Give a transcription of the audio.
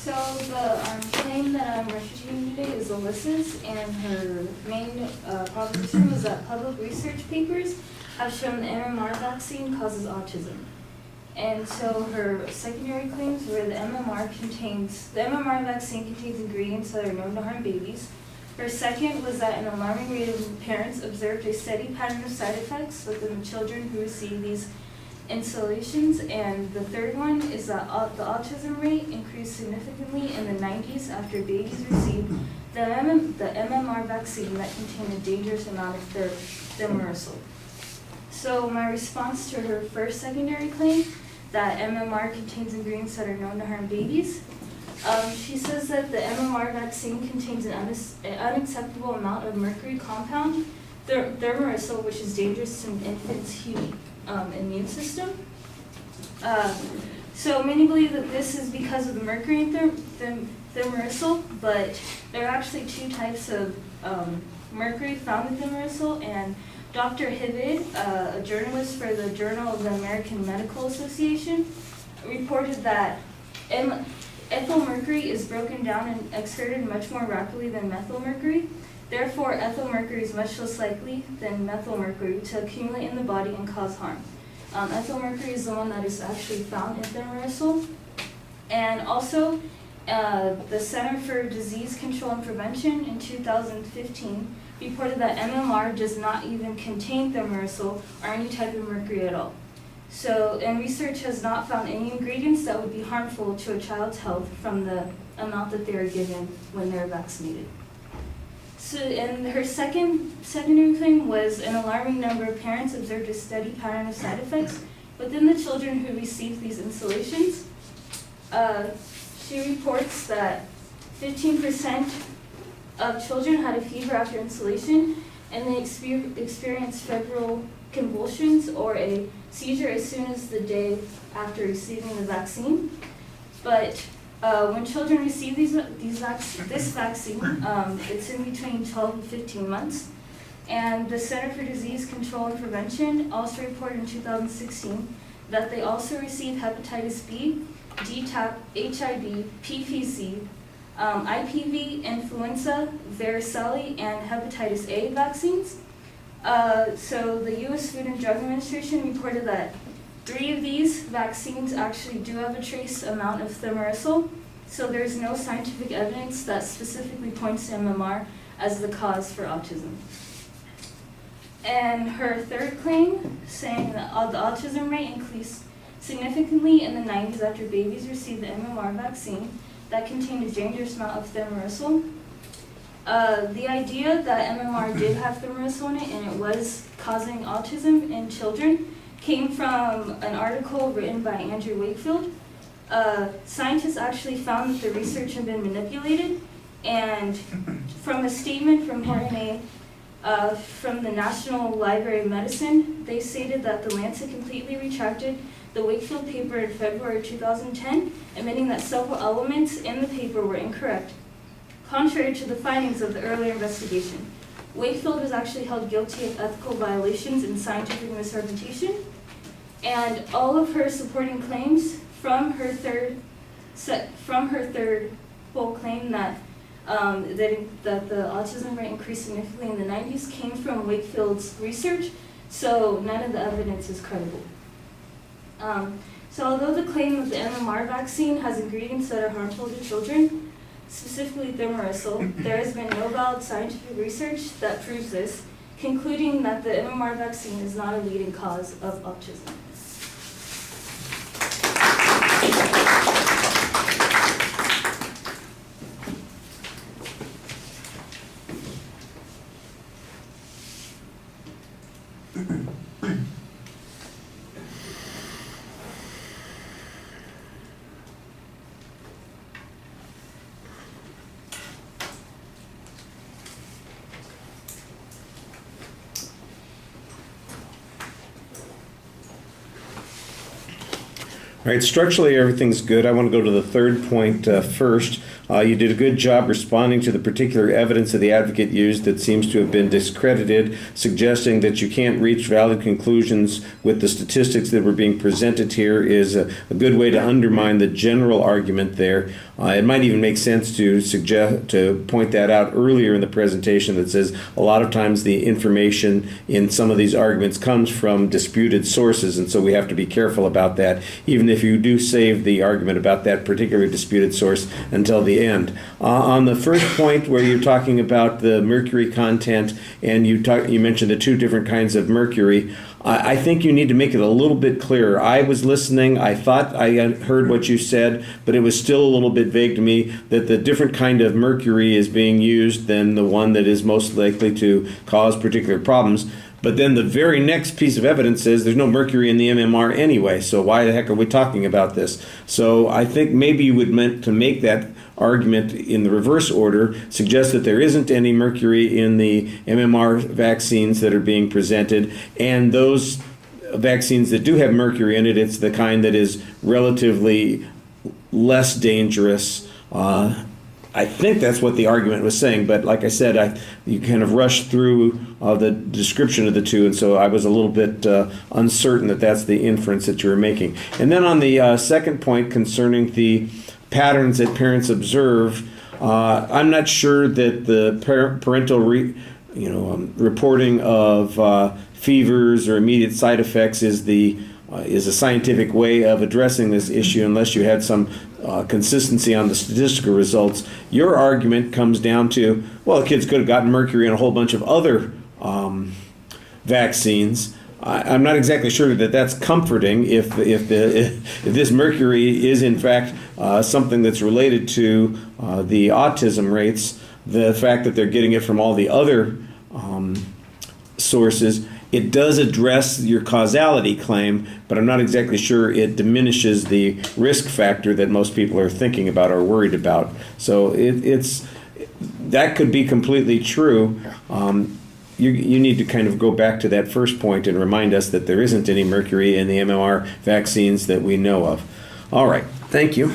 So the claim that I'm refuting today is Alyssa's, and her main proposition was that public research papers have shown the MMR vaccine causes autism. And so her secondary claims were the MMR vaccine contains ingredients that are known to harm babies. Her second was that an alarming rate of parents observed a steady pattern of side effects within the children who received these installations, and the third one is that the autism rate increased significantly in the 90s after babies received the MMR vaccine that contained a dangerous amount of thimerosal. So my response to her first secondary claim, that MMR contains ingredients that are known to harm babies, she says that the MMR vaccine contains an unacceptable amount of mercury compound, thimerosal, which is dangerous to an infant's immune system. So many believe that this is because of the mercury in thimerosal, but there are actually two types of mercury found in thimerosal, and Dr. Hibbid, a journalist for the Journal of the American Medical Association, reported that ethyl mercury is broken down and excreted much more rapidly than methyl mercury. Therefore, ethyl mercury is much less likely than methyl mercury to accumulate in the body and cause harm. Ethyl mercury is the one that is actually found in thimerosal. And also, the Center for Disease Control and Prevention in 2015 reported that MMR does not even contain thimerosal or any type of mercury at all. So, and research has not found any ingredients that would be harmful to a child's health from the amount that they are given when they're vaccinated. So, and her secondary claim was an alarming number of parents observed a steady pattern of side effects within the children who received these installations. She reports that 15% of children had a fever after installation, and they experienced febrile convulsions or a seizure as soon as the day after receiving the vaccine. But when children receive this vaccine, it's in between 12 and 15 months. And the Center for Disease Control and Prevention also reported in 2016 that they also receive hepatitis B, DTaP, HIV, PPC, IPV, influenza, varicella, and hepatitis A vaccines. So the U.S. Food and Drug Administration reported that 3 of these vaccines actually do have a trace amount of thimerosal, so there's no scientific evidence that specifically points to MMR as the cause for autism. And her third claim, saying that the autism rate increased significantly in the 90s after babies received the MMR vaccine that contained a dangerous amount of thimerosal. The idea that MMR did have thimerosal in it and it was causing autism in children came from an article written by Andrew Wakefield. Scientists actually found that the research had been manipulated, and from a statement from Jorge from the National Library of Medicine, they stated that the Lancet completely retracted the Wakefield paper in February 2010, admitting that several elements in the paper were incorrect, contrary to the findings of the earlier investigation. Wakefield was actually held guilty of ethical violations and scientific misrepresentation, and all of her supporting claims from her third full claim that that the autism rate increased significantly in the 90s came from Wakefield's research, so none of the evidence is credible. So although the claim of the MMR vaccine has ingredients that are harmful to children, specifically thimerosal, there has been no valid scientific research that proves this, concluding that the MMR vaccine is not a leading cause of autism. All right, structurally everything's good. I want to go to the third point first. You did a good job responding to the particular evidence that the advocate used that seems to have been discredited, suggesting that you can't reach valid conclusions with the statistics that were being presented here is a good way to undermine the general argument there. It might even make sense to point that out earlier in the presentation that says a lot of times the information in some of these arguments comes from disputed sources, and so we have to be careful about that, even if you do save the argument about that particular disputed source until the end. On the first point where you're talking about the mercury content and you mentioned the two different kinds of mercury, I think you need to make it a little bit clearer. I was listening. I thought I heard what you said, but it was still a little bit vague to me that the different kind of mercury is being used than the one that is most likely to cause particular problems. But then the very next piece of evidence says there's no mercury in the MMR anyway, so why the heck are we talking about this? So I think maybe you would meant to make that argument in the reverse order, suggest that there isn't any mercury in the MMR vaccines that are being presented, and those vaccines that do have mercury in it, it's the kind that is relatively less dangerous. I think that's what the argument was saying, but like I said, you kind of rushed through the description of the two, and so I was a little bit uncertain that that's the inference that you were making. And then on the second point concerning the patterns that parents observe, I'm not sure that the parental reporting of fevers or immediate side effects is a scientific way of addressing this issue unless you had some consistency on the statistical results. Your argument comes down to, well, the kids could have gotten mercury and a whole bunch of other vaccines. I'm not exactly sure that that's comforting if this mercury is in fact something that's related to the autism rates. The fact that they're getting it from all the other sources, it does address your causality claim, but I'm not exactly sure it diminishes the risk factor that most people are thinking about or worried about. So that could be completely true. You need to kind of go back to that first point and remind us that there isn't any mercury in the MMR vaccines that we know of. All right, thank you.